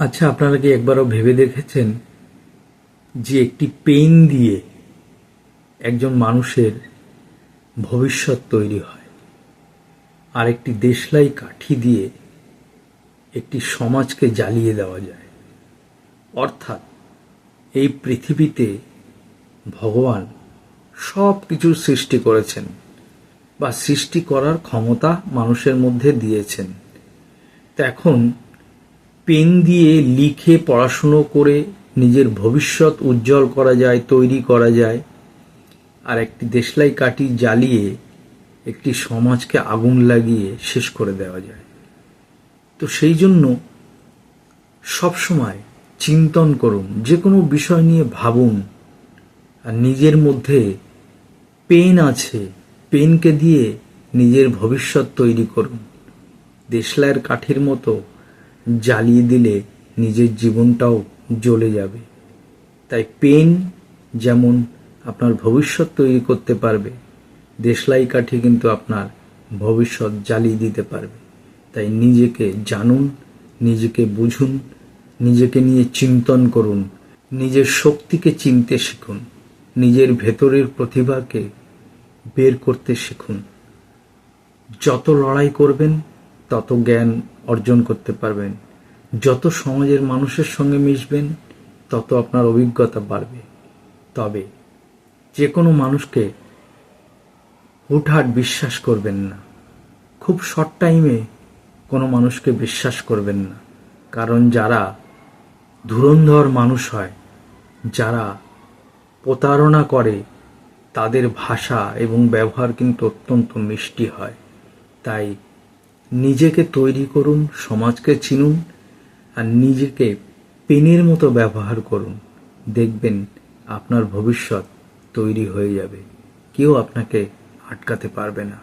আচ্ছা, আপনারা কি একবারও ভেবে দেখেছেন যে একটি পেন দিয়ে একজন মানুষের ভবিষ্যৎ তৈরি হয়, আর একটি দেশলাই কাঠি দিয়ে একটি সমাজকে জ্বালিয়ে দেওয়া যায়? অর্থাৎ এই পৃথিবীতে ভগবান সব কিছুর সৃষ্টি করেছেন বা সৃষ্টি করার ক্ষমতা মানুষের মধ্যে দিয়েছেন। তা এখন পেন দিয়ে লিখে পড়াশুনো করে নিজের ভবিষ্যৎ উজ্জ্বল করা যায়, তৈরি করা যায়, আর একটি দেশলাই কাঠি জ্বালিয়ে একটি সমাজকে আগুন লাগিয়ে শেষ করে দেওয়া যায়। তো সেই জন্য সবসময় চিন্তন করুন, যে কোনো বিষয় নিয়ে ভাবুন, আর নিজের মধ্যে পেন আছে, পেনকে দিয়ে নিজের ভবিষ্যৎ তৈরি করুন। দেশলাইয়ের কাঠির মতো জ্বালিয়ে দিলে নিজের জীবনটাও জ্বলে যাবে। তাই পেন যেমন আপনার ভবিষ্যৎ তৈরি করতে পারবে, দেশলাই কাঠি কিন্তু আপনার ভবিষ্যৎ জ্বালিয়ে দিতে পারবে। তাই নিজেকে জানুন, নিজেকে বুঝুন, নিজেকে নিয়ে চিন্তন করুন, নিজের শক্তিকে চিনতে শিখুন, নিজের ভেতরের প্রতিভাকে বের করতে শিখুন। যত লড়াই করবেন তত জ্ঞান অর্জন করতে পারবেন, যত সমাজের মানুষের সঙ্গে মিশবেন তত আপনার অভিজ্ঞতা বাড়বে। তবে যে কোনো মানুষকে হুটহাট বিশ্বাস করবেন না, খুব শর্ট টাইমে কোনো মানুষকে বিশ্বাস করবেন না। কারণ যারা ধুরন্ধর মানুষ হয়, যারা প্রতারণা করে, তাদের ভাষা এবং ব্যবহার কিন্তু অত্যন্ত মিষ্টি হয়। তাই নিজেকে তৈরি করুন, সমাজকে চিনুন, আর নিজেকে পেনের মতো ব্যবহার করুন। দেখবেন আপনার ভবিষ্যৎ তৈরি হয়ে যাবে, কেউ আপনাকে আটকাতে পারবে না।